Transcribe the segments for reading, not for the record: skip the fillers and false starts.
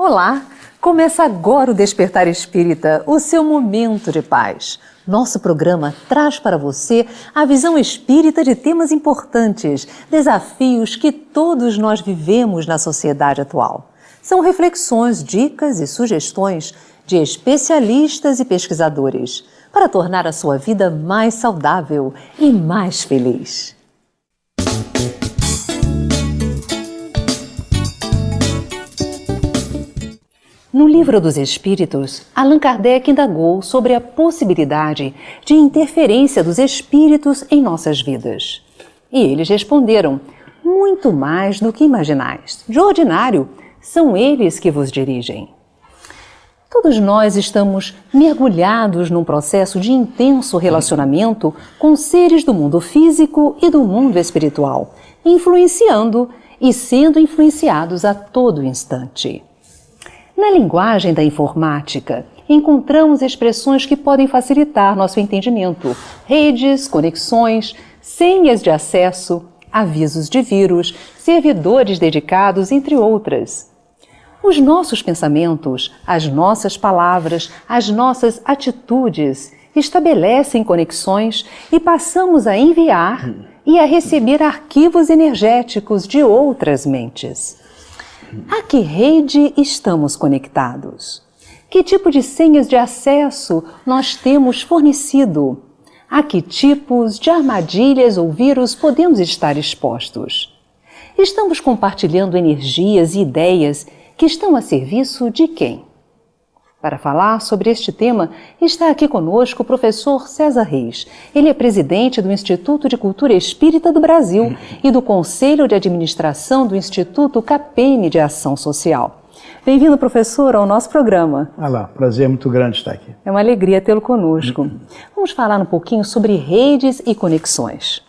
Olá! Começa agora o Despertar Espírita, o seu momento de paz. Nosso programa traz para você a visão espírita de temas importantes, desafios que todos nós vivemos na sociedade atual. São reflexões, dicas e sugestões de especialistas e pesquisadores para tornar a sua vida mais saudável e mais feliz. No Livro dos Espíritos, Allan Kardec indagou sobre a possibilidade de interferência dos espíritos em nossas vidas. E eles responderam: muito mais do que imaginais. De ordinário, são eles que vos dirigem. Todos nós estamos mergulhados num processo de intenso relacionamento com seres do mundo físico e do mundo espiritual, influenciando e sendo influenciados a todo instante. Na linguagem da informática, encontramos expressões que podem facilitar nosso entendimento: redes, conexões, senhas de acesso, avisos de vírus, servidores dedicados, entre outras. Os nossos pensamentos, as nossas palavras, as nossas atitudes estabelecem conexões e passamos a enviar e a receber arquivos energéticos de outras mentes. A que rede estamos conectados? Que tipo de senhas de acesso nós temos fornecido? A que tipos de armadilhas ou vírus podemos estar expostos? Estamos compartilhando energias e ideias que estão a serviço de quem? Para falar sobre este tema, está aqui conosco o professor César Reis. Ele é presidente do Instituto de Cultura Espírita do Brasil e do Conselho de Administração do Instituto CAPEM de Ação Social. Bem-vindo, professor, ao nosso programa. Olá, prazer muito grande estar aqui. É uma alegria tê-lo conosco. Vamos falar um pouquinho sobre redes e conexões.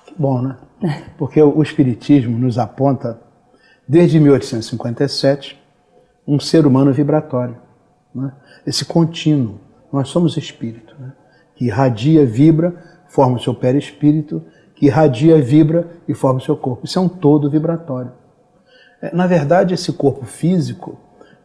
Que bom, né? Porque o Espiritismo nos aponta, desde 1857, um ser humano vibratório. Né? Esse contínuo, nós somos espírito, né? Que irradia, vibra, forma o seu perispírito, que irradia, vibra e forma o seu corpo. Isso é um todo vibratório. Na verdade, esse corpo físico,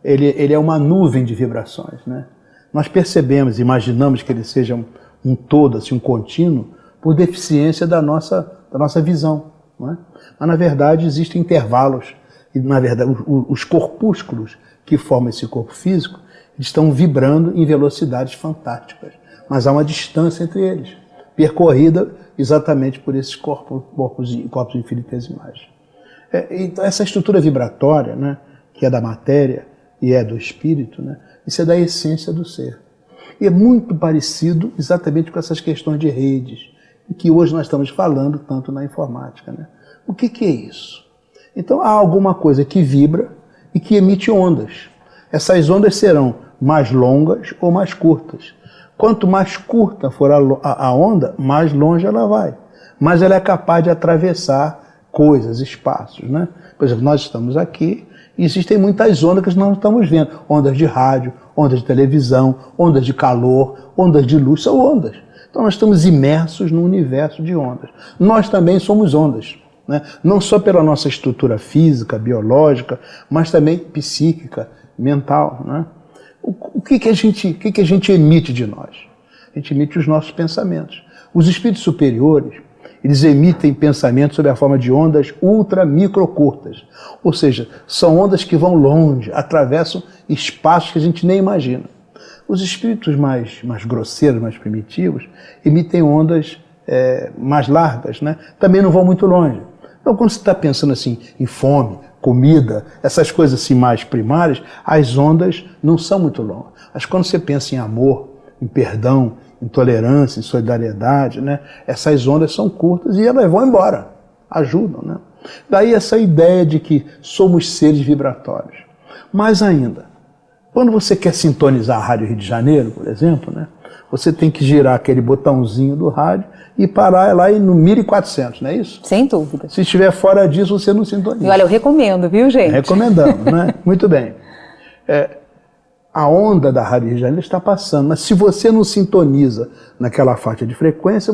ele é uma nuvem de vibrações, né? Nós percebemos, imaginamos que ele seja um todo, assim, um contínuo, por deficiência da nossa visão, né? Mas, na verdade, existem intervalos, e, na verdade, os corpúsculos que formam esse corpo físico estão vibrando em velocidades fantásticas, mas há uma distância entre eles, percorrida exatamente por esses corpos infinitesimais. Então, essa estrutura vibratória, né, que é da matéria e é do espírito, né, isso é da essência do ser. E é muito parecido exatamente com essas questões de redes, que hoje nós estamos falando tanto na informática, né? O que é isso? Então, há alguma coisa que vibra e que emite ondas. Essas ondas serão mais longas ou mais curtas. Quanto mais curta for a onda, mais longe ela vai. Mas ela é capaz de atravessar coisas, espaços, né? Por exemplo, nós estamos aqui e existem muitas ondas que nós não estamos vendo. Ondas de rádio, ondas de televisão, ondas de calor, ondas de luz, são ondas. Então nós estamos imersos num universo de ondas. Nós também somos ondas, né? Não só pela nossa estrutura física, biológica, mas também psíquica, mental, né? O que a gente emite de nós? A gente emite os nossos pensamentos. Os espíritos superiores, eles emitem pensamentos sob a forma de ondas ultra microcurtas. Ou seja, são ondas que vão longe, atravessam espaços que a gente nem imagina. Os espíritos mais grosseiros, mais primitivos, emitem ondas mais largas, né? Também não vão muito longe. Então, quando você está pensando assim em fome, comida, essas coisas assim mais primárias, as ondas não são muito longas. Mas quando você pensa em amor, em perdão, em tolerância, em solidariedade, né, essas ondas são curtas e elas vão embora, ajudam, né? Daí essa ideia de que somos seres vibratórios. Mais ainda, quando você quer sintonizar a Rádio Rio de Janeiro, por exemplo, né, você tem que girar aquele botãozinho do rádio e parar lá no 1400, não é isso? Sem dúvida. Se estiver fora disso, você não sintoniza. E olha, eu recomendo, viu, gente? Recomendamos, né? Muito bem. A onda da Rádio Rio de Janeiro está passando, mas se você não sintoniza naquela faixa de frequência,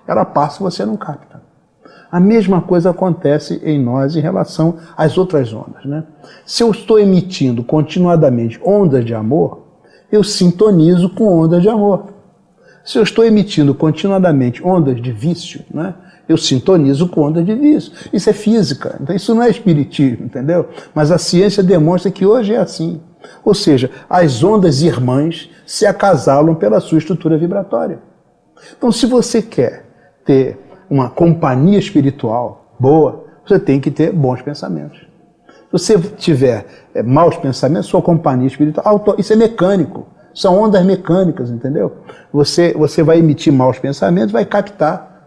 ela passa e você não capta. A mesma coisa acontece em nós em relação às outras ondas, né? Se eu estou emitindo continuadamente ondas de amor, eu sintonizo com ondas de amor. Se eu estou emitindo continuadamente ondas de vício, né, eu sintonizo com ondas de vício. Isso é física, então isso não é espiritismo, entendeu? Mas a ciência demonstra que hoje é assim. Ou seja, as ondas irmãs se acasalam pela sua estrutura vibratória. Então, se você quer ter uma companhia espiritual boa, você tem que ter bons pensamentos. Se você tiver maus pensamentos, sua companhia espiritual, isso é mecânico. São ondas mecânicas, entendeu? Você vai emitir maus pensamentos, vai captar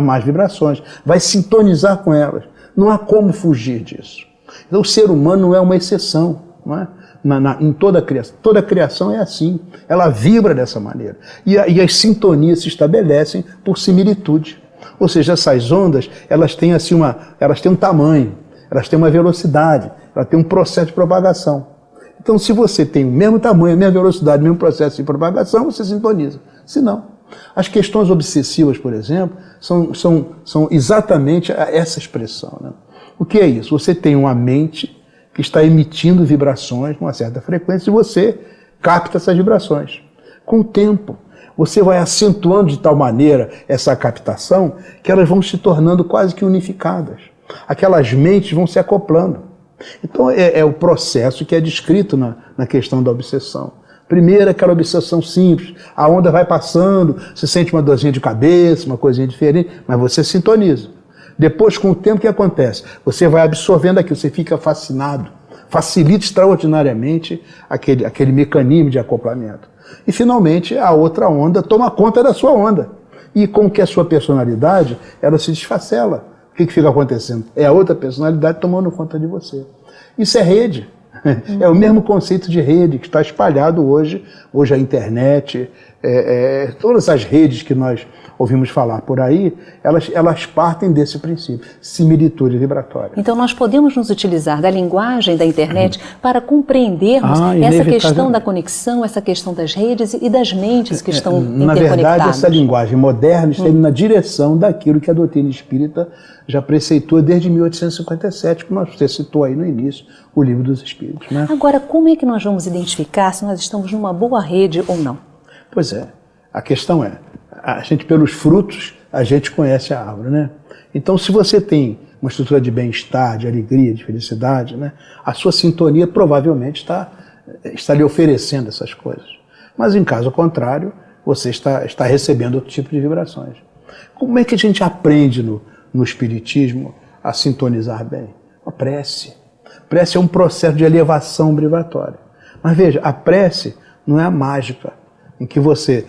mais vibrações, vai sintonizar com elas. Não há como fugir disso. Então o ser humano não é uma exceção, não é? Em toda a criação é assim, ela vibra dessa maneira. E as sintonias se estabelecem por similitude. Ou seja, essas ondas, elas têm assim elas têm um tamanho, elas têm uma velocidade, elas têm um processo de propagação. Então, se você tem o mesmo tamanho, a mesma velocidade, o mesmo processo de propagação, você sintoniza. Se não, as questões obsessivas, por exemplo, são exatamente essa expressão, né? O que é isso? Você tem uma mente que está emitindo vibrações com uma certa frequência e você capta essas vibrações. Com o tempo, você vai acentuando de tal maneira essa captação que elas vão se tornando quase que unificadas. Aquelas mentes vão se acoplando. Então é o processo que é descrito na questão da obsessão. Primeiro, aquela obsessão simples, a onda vai passando, você sente uma dorzinha de cabeça, uma coisinha diferente, mas você sintoniza. Depois, com o tempo, o que acontece? Você vai absorvendo aquilo, você fica fascinado, facilita extraordinariamente aquele mecanismo de acoplamento. E, finalmente, a outra onda toma conta da sua onda. E com que a sua personalidade, ela se desfacela. O que fica acontecendo? É a outra personalidade tomando conta de você. Isso é rede. É o mesmo conceito de rede que está espalhado hoje a internet, todas as redes que nós ouvimos falar por aí, elas partem desse princípio, similitude vibratória. Então nós podemos nos utilizar da linguagem da internet para compreendermos essa questão da conexão, essa questão das redes e das mentes que estão interconectadas. Na verdade, essa linguagem moderna está indo na direção daquilo que a doutrina espírita já preceitou desde 1857, como você citou aí no início, o Livro dos Espíritos, né? Agora, como é que nós vamos identificar se nós estamos numa boa rede ou não? Pois é, a questão é, a gente pelos frutos, a gente conhece a árvore, né? Então, se você tem uma estrutura de bem-estar, de alegria, de felicidade, né, a sua sintonia provavelmente está lhe oferecendo essas coisas. Mas, em caso contrário, você está recebendo outro tipo de vibrações. Como é que a gente aprende no Espiritismo a sintonizar bem? A prece. Prece é um processo de elevação vibratória. Mas veja, a prece não é a mágica em que você,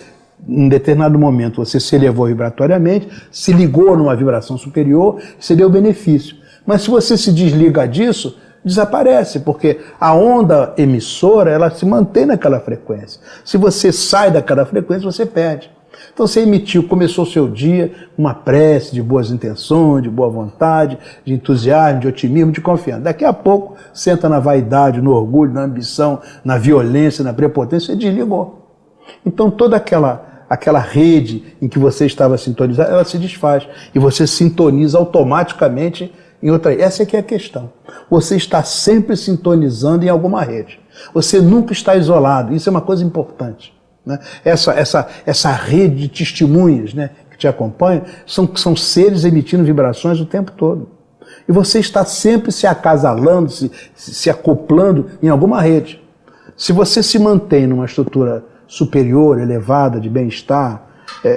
em determinado momento, você se elevou vibratoriamente, se ligou numa vibração superior, você deu benefício. Mas se você se desliga disso, desaparece, porque a onda emissora, ela se mantém naquela frequência. Se você sai daquela frequência, você perde. Então você emitiu, começou o seu dia, uma prece de boas intenções, de boa vontade, de entusiasmo, de otimismo, de confiança. Daqui a pouco, senta na vaidade, no orgulho, na ambição, na violência, na prepotência, você desligou. Então toda aquela rede em que você estava sintonizado, ela se desfaz. E você sintoniza automaticamente em outra. Essa é que é a questão. Você está sempre sintonizando em alguma rede. Você nunca está isolado. Isso é uma coisa importante, né? Essa rede de testemunhas, né, que te acompanham, são seres emitindo vibrações o tempo todo. E você está sempre se acasalando, se acoplando em alguma rede. Se você se mantém numa estrutura superior, elevada, de bem-estar,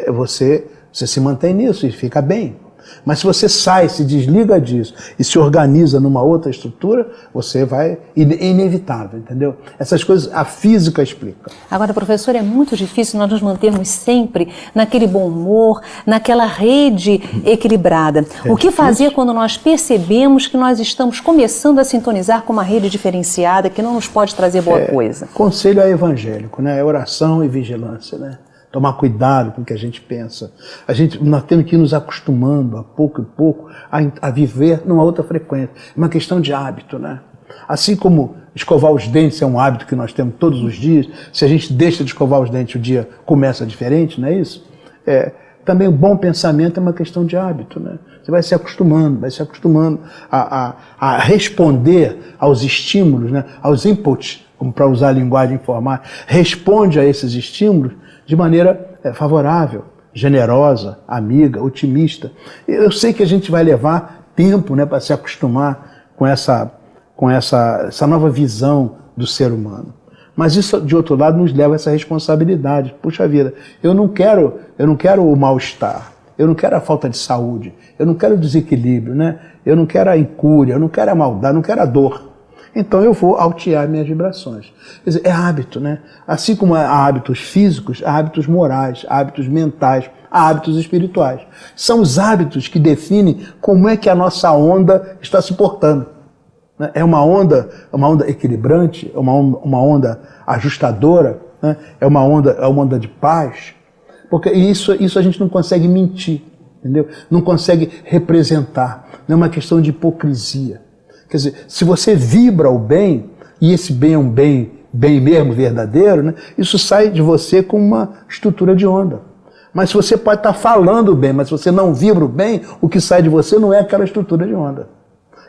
você se mantém nisso e fica bem. Mas se você sai, se desliga disso e se organiza numa outra estrutura, você vai... É inevitável, entendeu? Essas coisas a física explica. Agora, professor, é muito difícil nós nos mantermos sempre naquele bom humor, naquela rede equilibrada. O que fazer quando nós percebemos que nós estamos começando a sintonizar com uma rede diferenciada que não nos pode trazer boa coisa? Conselho é evangélico, né? É oração e vigilância, né? Tomar cuidado com o que a gente pensa. Nós temos que ir nos acostumando, a pouco e pouco, a viver numa outra frequência. É uma questão de hábito, né? Assim como escovar os dentes é um hábito que nós temos todos os dias, se a gente deixa de escovar os dentes, o dia começa diferente, não é isso? Também o bom pensamento é uma questão de hábito, né? Você vai se acostumando a responder aos estímulos, né? Aos inputs, como para usar a linguagem informática, responde a esses estímulos de maneira favorável, generosa, amiga, otimista. Eu sei que a gente vai levar tempo, né, para se acostumar com essa nova visão do ser humano. Mas isso, de outro lado, nos leva a essa responsabilidade. Puxa vida, eu não quero o mal-estar, eu não quero a falta de saúde, eu não quero o desequilíbrio, né? Eu não quero a incúria, eu não quero a maldade, eu não quero a dor. Então eu vou altear minhas vibrações. Quer dizer, é hábito, né? Assim como há hábitos físicos, há hábitos morais, há hábitos mentais, há hábitos espirituais. São os hábitos que definem como é que a nossa onda está se portando. É uma onda equilibrante, é uma onda ajustadora, né? É uma onda de paz. Porque isso a gente não consegue mentir, entendeu? Não consegue representar. Não é uma questão de hipocrisia. Quer dizer, se você vibra o bem, e esse bem é um bem mesmo, verdadeiro, né? Isso sai de você com uma estrutura de onda. Mas se você pode estar falando bem, mas se você não vibra o bem, o que sai de você não é aquela estrutura de onda.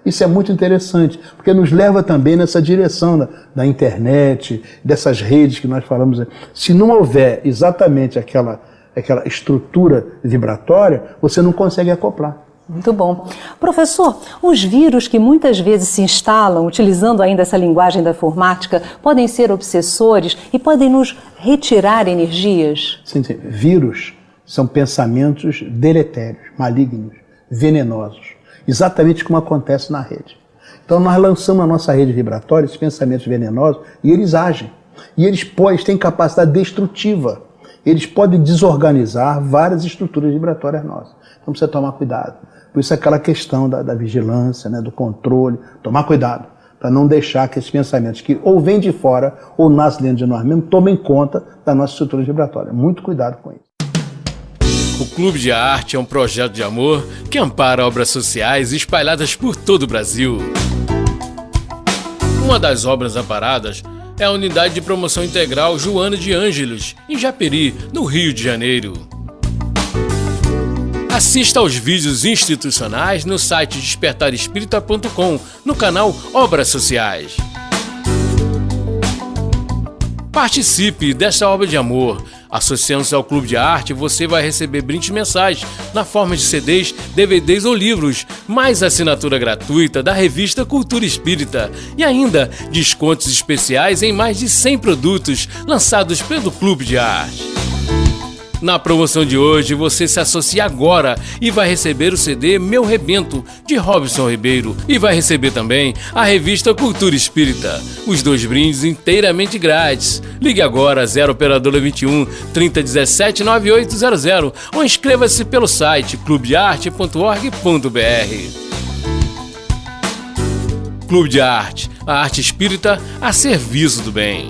Isso é muito interessante, porque nos leva também nessa direção da internet, dessas redes que nós falamos. Se não houver exatamente aquela estrutura vibratória, você não consegue acoplar. Muito bom. Professor, os vírus que muitas vezes se instalam, utilizando ainda essa linguagem da informática, podem ser obsessores e podem nos retirar energias? Sim. Vírus são pensamentos deletérios, malignos, venenosos, exatamente como acontece na rede. Então nós lançamos na nossa rede vibratória esses pensamentos venenosos e eles agem. E eles têm capacidade destrutiva. Eles podem desorganizar várias estruturas vibratórias nossas. Então precisa tomar cuidado. Por isso aquela questão da vigilância, né, do controle, tomar cuidado, para não deixar que esses pensamentos que ou vêm de fora ou nascem dentro de nós mesmos, tomem conta da nossa estrutura vibratória. Muito cuidado com isso. O Clube de Arte é um projeto de amor que ampara obras sociais espalhadas por todo o Brasil. Uma das obras amparadas é a Unidade de Promoção Integral Joana de Ângelos, em Japeri, no Rio de Janeiro. Assista aos vídeos institucionais no site despertarespírita.com, no canal Obras Sociais. Participe desta obra de amor. Associando-se ao Clube de Arte, você vai receber brindes mensais na forma de CDs, DVDs ou livros, mais assinatura gratuita da revista Cultura Espírita e ainda descontos especiais em mais de 100 produtos lançados pelo Clube de Arte. Na promoção de hoje, você se associa agora e vai receber o CD Meu Rebento, de Robson Ribeiro, e vai receber também a revista Cultura Espírita. Os dois brindes inteiramente grátis. Ligue agora 0 Operadora 21 3017 9800 ou inscreva-se pelo site clubedearte.org.br. Clube de Arte, a arte espírita a serviço do bem.